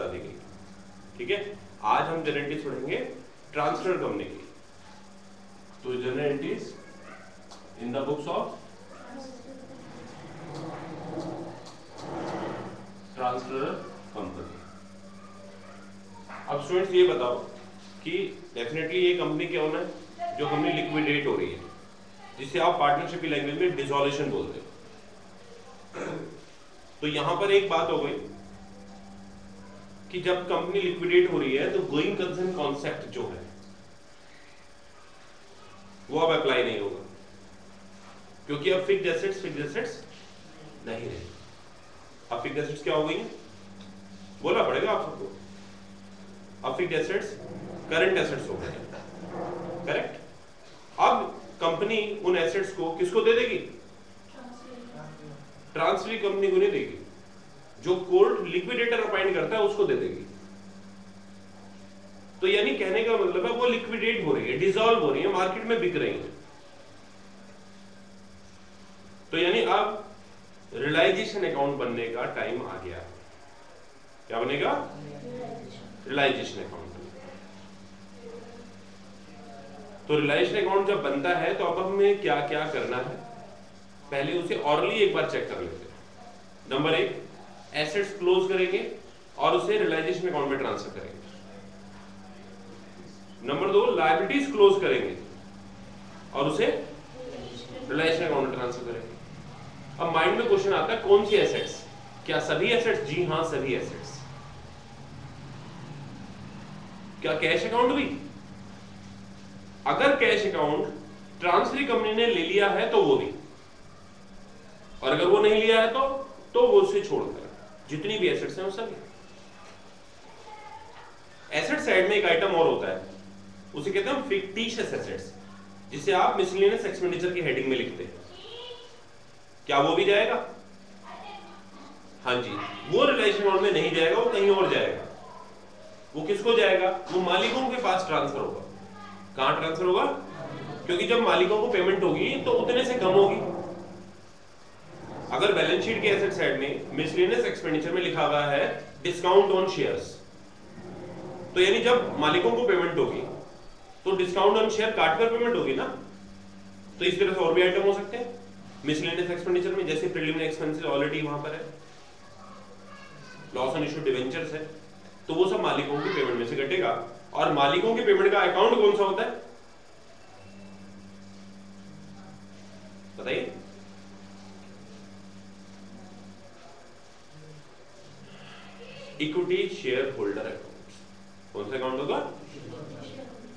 दी गई। ठीक है, आज हम जनरल एंट्रीज पढ़ेंगे ट्रांसफर कंपनी की। तो general entries in the books of transfer company. अब स्टूडेंट्स ये बताओ कि डेफिनेटली ये कंपनी क्या होना है, जो कंपनी लिक्विडेट हो रही है, जिसे आप पार्टनरशिप की लैंग्वेज में डिसॉल्यूशन बोलते हो। तो यहां पर एक बात हो गई कि जब कंपनी लिक्विडेट हो रही है तो गोइंग कंसर्न कॉन्सेप्ट जो है वो अब अप्लाई नहीं होगा, क्योंकि अब फिक्स्ड एसेट्स नहीं रहे। अब फिक्स्ड एसेट्स क्या हो गई, बोला पड़ेगा आप सबको। अब फिक्स्ड एसेट्स करंट एसेट्स हो गए, करेक्ट। अब कंपनी उन एसेट्स को किसको दे देगी, ट्रांसफरी कंपनी को नहीं देगी, जो कोर्ट लिक्विडेटर अपॉइंट करता है उसको दे देगी। तो यानी कहने का मतलब है वो लिक्विडेट हो रही है, डिसॉल्व हो रही है, मार्केट में बिक रही है। तो यानी अब रियलाइजेशन अकाउंट बनने का टाइम आ गया। क्या बनेगा, रियलाइजेशन अकाउंट। तो रियलाइजेशन अकाउंट जब बनता है तो अब हमें क्या क्या करना है, पहले उसे ऑरली एक बार चेक कर लेते हैं। नंबर 1, एसेट्स क्लोज करेंगे और उसे रियलाइजेशन अकाउंट में ट्रांसफर करेंगे। नंबर 2, लायबिलिटीज क्लोज करेंगे और उसे रियलाइजेशन अकाउंट में ट्रांसफर करेंगे। अब माइंड में क्वेश्चन आता है कौन सी एसेट्स, क्या सभी एसेट्स? जी हां, सभी एसेट्स। क्या कैश अकाउंट भी? अगर कैश अकाउंट ट्रांसफरी कंपनी ने ले लिया है तो वो भी, और अगर वो नहीं लिया है तो वो उसे छोड़कर जितनी भी एसेट्स हैं वो सभी। एसेट साइड में एक आइटम और होता है, उसे कहते हैं फिक्टिशियस एसेट्स, जिसे आप मिसलेनियस एक्सपेंडिचर की हेडिंग में लिखते हैं। क्या वो भी जाएगा? हाँ जी, वो रियलाइजेशन अकाउंट में नहीं जाएगा, वो कहीं और जाएगा। वो किसको जाएगा? वो मालिकों के पास ट्रांसफर होगा। कहां ट्रांसफर होगा? क्योंकि जब मालिकों को पेमेंट होगी तो उतने से कम होगी। अगर बैलेंस शीट के एसेट साइड में मिसलेनियस एक्सपेंडिचर में लिखा हुआ है डिस्काउंट ऑन शेयर्स, तो यानी जब मालिकों को पेमेंट होगी तो डिस्काउंट ऑन शेयर काटकर पेमेंट होगी ना। तो इस तरह से और भी आइटम हो सकते हैं मिसलेनियस एक्सपेंडिचर में, जैसे प्रीलिमिनरी एक्सपेंसेस ऑलरेडी वहां पर है, लॉस ऑन इश्यू डिवेंचर्स है, तो वो सब मालिकों की पेमेंट में से घटेगा। और मालिकों की पेमेंट का अकाउंट कौन सा होता है, बताइए? Equity share holder account. कौन सा अकाउंट होगा?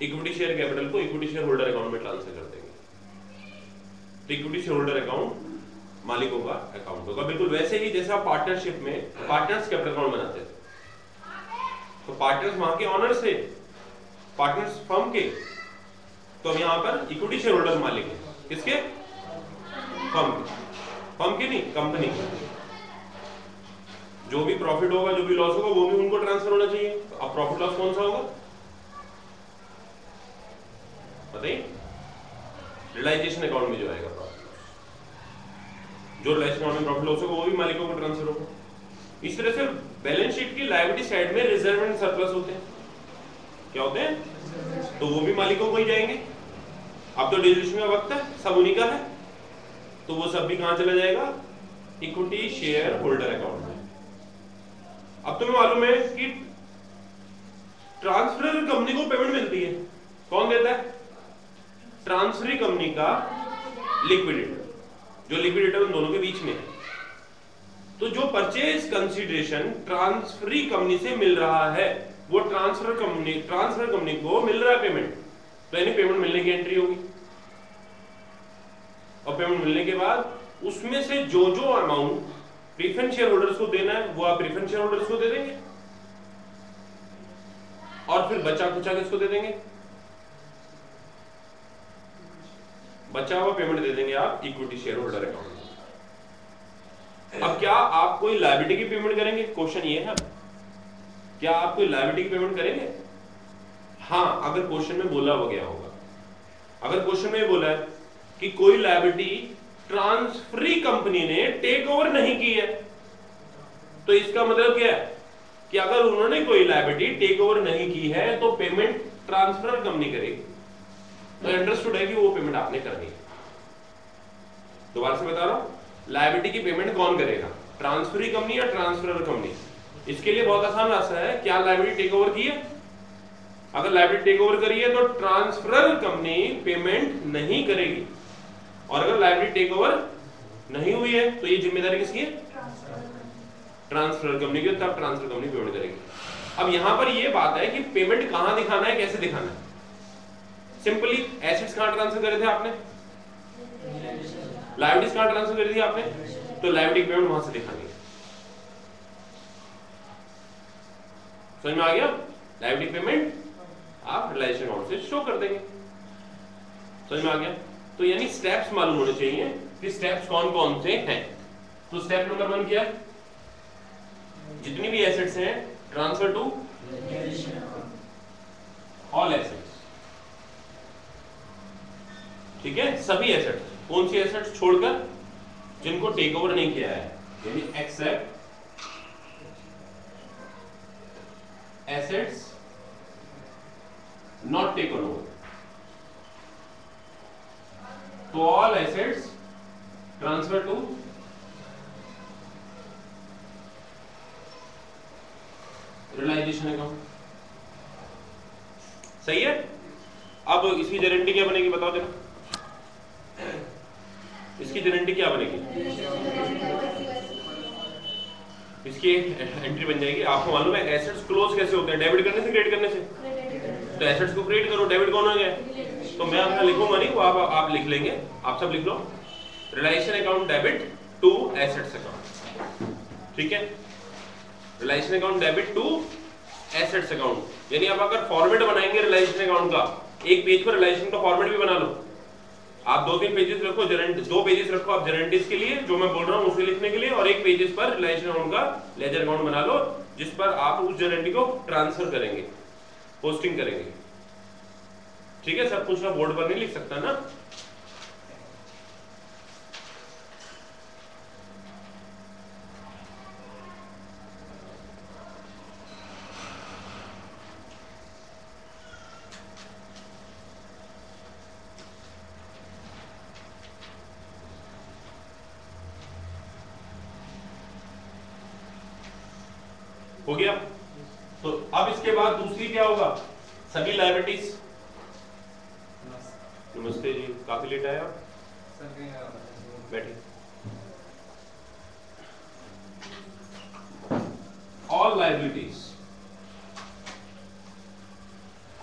इक्विटी शेयर कैपिटल को इक्विटी शेयर होल्डर अकाउंट में ट्रांसफर कर देंगे। तो इक्विटी शेयर होल्डर अकाउंट मालिकों का अकाउंट होगा, बिल्कुल वैसे ही जैसे आप पार्टनरशिप में पार्टनर्स कैपिटल अकाउंट बनाते थे। तो पार्टनर्स वहां के ऑनर्स थे, पार्टनर्स फर्म के, तो अब यहां पर इक्विटी शेयर होल्डर मालिक है किसके? फर्म के नहीं, कंपनी के। जो भी प्रॉफिट होगा, जो भी लॉस होगा, वो भी उनको ट्रांसफर होना चाहिए। तो अब प्रॉफिट लॉस कौन सा होगा बताइए? रियलाइजेशन अकाउंट में जो आएगा प्रॉफिट लॉस, जो रियलाइजेशन अकाउंट में प्रॉफिट लॉस होगा वो भी मालिकों को ट्रांसफर होगा। इस तरह से बैलेंस शीट की लायबिलिटी साइड में रिजर्व एंड सरप्लस होते हैं। क्या होते हैं? तो वो भी मालिकों को ही जाएंगे। अब तो डिस्ट्रीब्यूशन का वक्त है, सब उन्हीं का है, तो वो सब भी कहां चला जाएगा? इक्विटी शेयर होल्डर अकाउंट में। अब तुम्हें मालूम है कि ट्रांसफर कंपनी को पेमेंट मिलती है, कौन देता है? ट्रांसफरी कंपनी का लिक्विडेटर, जो लिक्विडेटर उन दोनों के बीच में है। तो जो परचेज कंसीडरेशन ट्रांसफरी कंपनी से मिल रहा है वो ट्रांसफर कंपनी को मिल रहा है पेमेंट, तो यानी पेमेंट मिलने की एंट्री होगी। और पेमेंट मिलने के बाद उसमें से जो अमाउंट प्रीफरेंस शेयर होल्डर्स को देना है वो आप प्रीफरेंस शेयर होल्डर्स को दे देंगे, और फिर बचा कुचा किसको दे देंगे? बचा हुआ पेमेंट दे देंगे आप इक्विटी शेयर होल्डर अकाउंट में। अब क्या आप कोई लायबिलिटी की पेमेंट करेंगे? क्वेश्चन ये है, क्या आप कोई लायबिलिटी की पेमेंट करेंगे? हाँ, अगर क्वेश्चन में बोला हो गया होगा। अगर क्वेश्चन में बोला है कि कोई लायबिलिटी ट्रांसफरी कंपनी ने टेक ओवर नहीं की है, तो इसका मतलब क्या है? कि अगर उन्होंने कोई लायबिलिटी टेक ओवर नहीं की है तो पेमेंट ट्रांसफर कंपनी करेगी। तो अंडरस्टूड है कि वो पेमेंट आपने करनी है। दोबारा से बता रहा हूं, लायबिलिटी की पेमेंट कौन करेगा, ट्रांसफरी कंपनी या ट्रांसफरर कंपनी? इसके लिए बहुत आसान रास्ता है, क्या लायबिलिटी टेक ओवर की है? अगर लायबिलिटी टेक ओवर करी है तो ट्रांसफरर कंपनी पेमेंट नहीं करेगी, और अगर लायबिलिटी टेक ओवर नहीं हुई है तो ये जिम्मेदारी किसकी है? ट्रांसफरर कंपनी की, तब ट्रांसफर कंपनी पेमेंट करेगी। अब यहां पर ये बात है कि पेमेंट कहां दिखाना है, कैसे दिखाना है। सिंपली एसेट्स कहां ट्रांसफर करे थे आपने, लायबिलिटीज कहां ट्रांसफर करी थी आपने, तो लायबिलिटी पेमेंट वहां से दिखानी है। समझ में आ गया? लायबिलिटी पेमेंट आप रिलायंस अकाउंट से शो कर देंगे। समझ में आ गया? तो यानी स्टेप्स मालूम होने चाहिए कि स्टेप्स कौन कौन से हैं। तो स्टेप नंबर 1 क्या है, जितनी भी एसेट्स हैं ट्रांसफर टू ऑल एसेट्स। ठीक है, सभी एसेट्स, कौन सी एसेट्स छोड़कर, जिनको टेक ओवर नहीं किया है, यानी except assets not taken over, तो all assets transfer to realisation account. सही है? अब इसकी गारंटी क्या बनेगी बताओ जरा, इसकी गारंटी क्या बनेगी? इसकी एंट्री बन जाएगी, आपको मालूम है एसेट्स क्लोज कैसे होते हैं, डेबिट करने से, क्रेडिट करने से। तो एसेट्स को क्रेडिट करो, डेबिट कौन हो गया? तो मैं अपना लिखूंगा नहीं, वो आप लिख लेंगे, आप सब लिख लो, relation account debit to assets account. ठीक है, relation account debit to assets account. यानी आप अगर फॉर्मेट बनाएंगे रिलेशन अकाउंट का, एक पेज पर रिलेशन का फॉर्मेट भी बना लो, आप 2-3 पेजेस रखो, 2 पेजेस रखो आप गारंटीज के लिए, जो मैं बोल रहा हूं उसे लिखने के लिए, और एक पेजेस पर रिलेशन अकाउंट का लेजर अकाउंट बना लो, जिस पर आप उस गारंटी को ट्रांसफर करेंगे, पोस्टिंग करेंगे। ठीक है, सब कुछ ना बोर्ड पर नहीं लिख सकता ना। हो गया? तो अब इसके बाद दूसरी क्या होगा, सभी लायबिलिटीज। नमस्ते जी, काफी लेट आए आप, बैठे। ऑल लायबिलिटीज,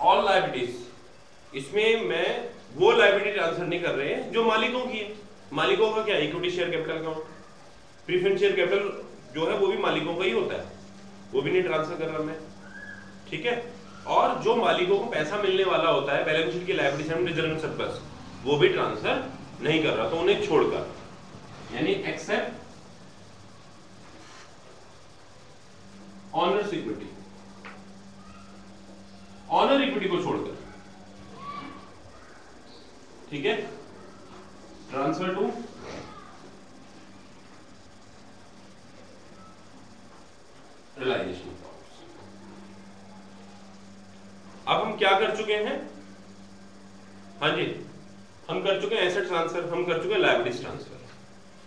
ऑल लायबिलिटीज, इसमें मैं वो लायबिलिटी ट्रांसफर नहीं कर रहे हैं जो मालिकों की है। मालिकों का क्या, equity share capital account, preference share capital जो है वो भी मालिकों का ही होता है, वो भी नहीं ट्रांसफर कर रहा मैं। ठीक है, और जो मालिकों को पैसा मिलने वाला होता है बैलेंस शीट की लायबिलिटी एंड रिजर्व सरप्लस, वो भी ट्रांसफर नहीं कर रहा, तो उन्हें छोड़कर, यानी except honours equity, honour equity को छोड़कर। ठीक है, ट्रांसफर टू रियलाइजेशन। अब हम क्या कर चुके हैं, हाँ जी, हम कर चुके हैं एसेट ट्रांसफर, हम कर चुके हैं लायबिलिटीज ट्रांसफर।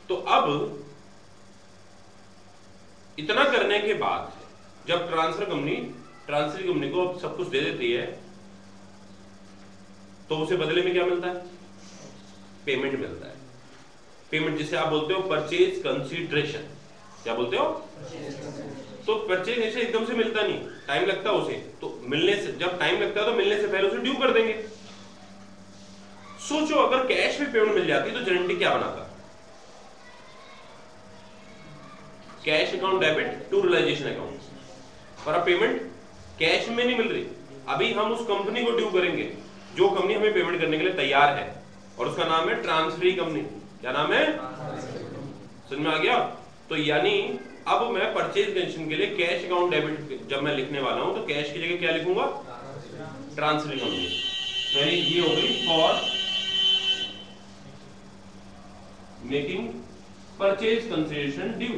तो अब इतना करने के बाद जब ट्रांसफर कंपनी को सब कुछ दे देती है, तो उसे बदले में क्या मिलता है? पेमेंट मिलता है। पेमेंट जिसे आप बोलते हो परचेज कंसीडरेशन, क्या बोलते हो? तो परचेज कंसीडरेशन एकदम से मिलता नहीं, टाइम लगता है उसे, तो मिलने से, जब टाइम लगता है तो मिलने से पहले उसे ड्यू कर देंगे। सोचो अगर कैश में पेमेंट मिल जाती तो गारंटी क्या बनाता? Cash account debit to realisation account, पर अब पेमेंट कैश में नहीं मिल रही, अभी हम उस कंपनी को ड्यू करेंगे जो कंपनी हमें पेमेंट करने के लिए तैयार है, और उसका नाम है ट्रांसफरी कंपनी। क्या नाम है? समझ में आ गया? तो यानी अब मैं परचेज कंसीडरेशन के लिए कैश अकाउंट डेबिट जब मैं लिखने वाला हूं तो कैश की जगह क्या लिखूंगा? Transferee company. यानी ये हो गई for making purchase consideration due.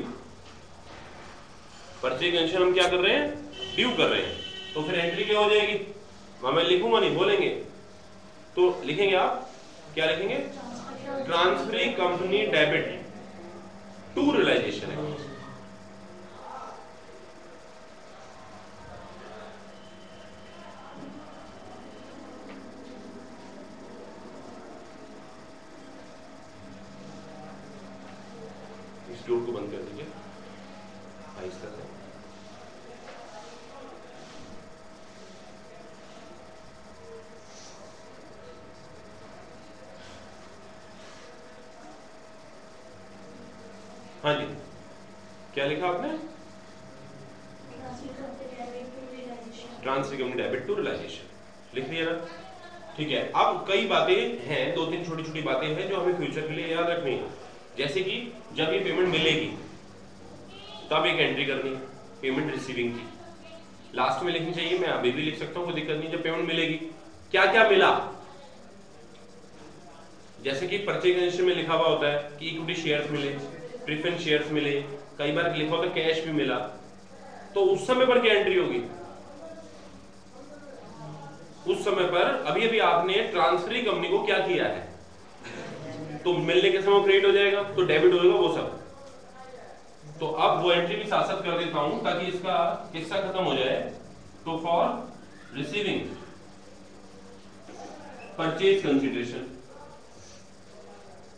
Purchase condition हम क्या कर रहे हैं, ड्यू कर रहे हैं, तो फिर एंट्री क्या हो जाएगी, वहां मैं लिखूंगा नहीं, बोलेंगे तो लिखेंगे आप, क्या लिखेंगे, transferring company debit to realisation account. इस डोर को बंद कर दीजिए आहिस्ता से। हाँ जी, क्या लिखा आपने, transfer company debit to realisation, लिख दिया ना, ठीक है। अब कई बातें हैं, दो तीन छोटी छोटी बातें हैं जो हमें फ्यूचर के लिए याद रखनी है, जैसे कि जब ये पेमेंट मिलेगी तब एक एंट्री करनी है पेमेंट रिसीविंग की, लास्ट में लिखनी चाहिए, मैं अभी भी लिख सकता हूँ, कोई दिक्कत नहीं। जब पेमेंट मिलेगी क्या क्या मिला, जैसे कि परचेज कंडीशन में लिखा हुआ होता है कि इक्विटी शेयर्स मिले, प्रेफरेंस शेयर्स मिले, कई बार लिखा होता है कैश भी मिला, तो उस समय पर क्या एंट्री होगी, उस समय पर अभी अभी आपने ट्रांसफरिंग कंपनी को क्या किया है, तो मिलने के समय क्रेडिट हो जाएगा, तो डेबिट होगा वो सब। तो अब वो एंट्री भी साथ साथ कर देता हूं ताकि इसका किस्सा खत्म हो जाए। तो for receiving purchase consideration,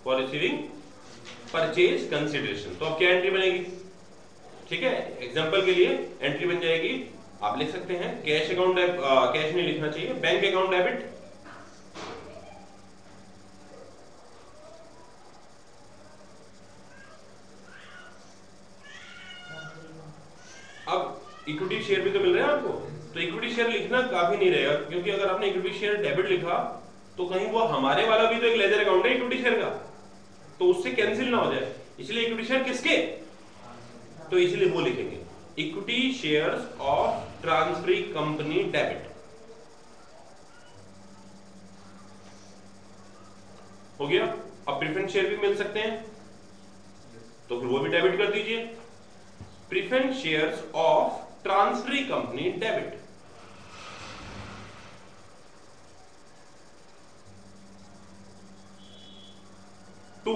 for receiving purchase consideration, तो अब क्या एंट्री बनेगी, ठीक है, एग्जांपल के लिए एंट्री बन जाएगी, आप लिख सकते हैं कैश अकाउंट, कैश नहीं लिखना चाहिए, बैंक अकाउंट डेबिट अब इक्विटी शेयर भी तो मिल रहे हैं आपको, तो इक्विटी शेयर लिखना काफी नहीं रहेगा, क्योंकि अगर आपने इक्विटी शेयर डेबिट लिखा तो कहीं वो हमारे वाला भी तो एक लेजर अकाउंट है इक्विटी शेयर का, तो उससे कैंसिल ना हो जाए, इसलिए इक्विटी शेयर किसके, तो इसलिए वो लिखेंगे equity shares of transferring company debit, हो गया। अब प्रेफरेंस शेयर भी मिल सकते हैं तो फिर वो भी डेबिट कर दीजिए, preference shares of transferring company debit, to,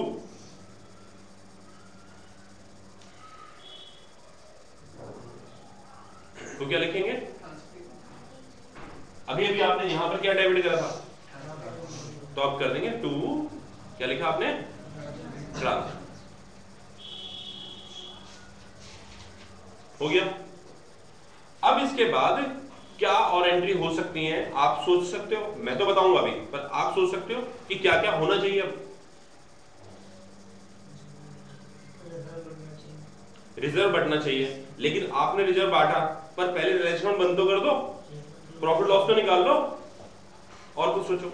तो क्या लिखेंगे, अभी अभी आपने यहां पर क्या डेबिट करा था, तो आप कर देंगे टू, क्या लिखा आपने, ट्रांसफर, हो गया। अब इसके बाद क्या और एंट्री हो सकती हैं, आप सोच सकते हो, मैं तो बताऊंगा अभी, पर आप सोच सकते हो कि क्या क्या होना चाहिए। अब रिजर्व बढ़ना चाहिए, लेकिन आपने रिजर्व बांटा, पर पहले रिलेशन बंद तो कर दो, प्रॉफिट लॉस तो निकाल लो, और कुछ सोचो।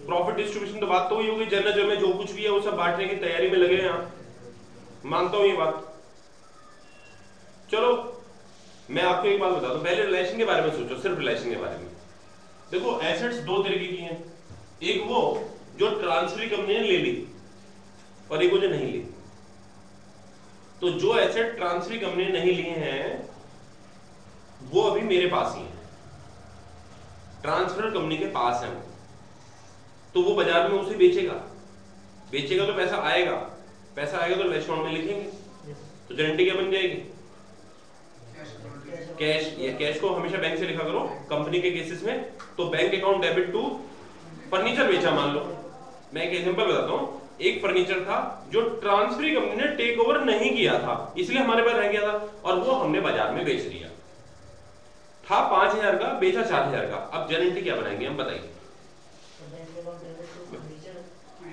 प्रॉफिट डिस्ट्रीब्यूशन तो बात तो हुई होगी, जनरल में जो कुछ भी है वो सब बांटने की तैयारी में लगे हैं आप, मानता हूं ये बात। चलो मैं आपको एक बात बता दूं, पहले रिलेशन के बारे में सोचो, सिर्फ रिलेशन के बारे में। देखो एसेट्स दो तरीके की हैं, एक वो जो ट्रांसफरिंग कंपनी ने ले ली और एक वो जो नहीं ली। तो जो एसेट ट्रांसफरिंग कंपनी ने नहीं लिए हैं वो अभी मेरे पास ही है, ट्रांसफर कंपनी के पास है, तो वो बाजार में उसे बेचेगा, बेचेगा तो पैसा आएगा, पैसा आएगा तो रिलेशन में लिखेंगे, तो गारंटी क्या बन जाएगी, कैश। या कैश को हमेशा बैंक से लिखा करो कंपनी के केसेस में, तो bank account debit to furniture बेचा, मान लो मैं एक एग्जांपल बताता हूं, एक फर्नीचर था जो ट्रांसफरिंग कंपनी ने टेक ओवर नहीं किया था, इसलिए हमारे पास रह गया था, और वो हमने बाजार में बेच दिया, था 5000 का, बेचा 4000 का। अब गारंटी क्या बनाएंगे हम, बताइए।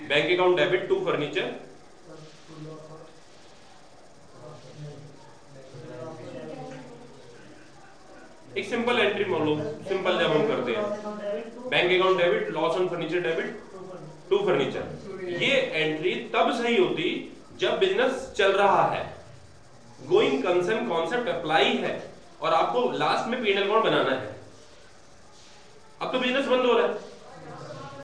Bank account debit to furniture, एक सिंपल एंट्री मान लो, सिंपल जब हम करते हैं bank account debit loss on furniture debit to furniture, ये एंट्री तब सही होती जब बिजनेस चल रहा है, गोइंग कंसर्न कॉन्सेप्ट अप्लाई है, और आपको लास्ट में P&L अकाउंट बनाना है। अब तो बिजनेस बंद हो रहा है,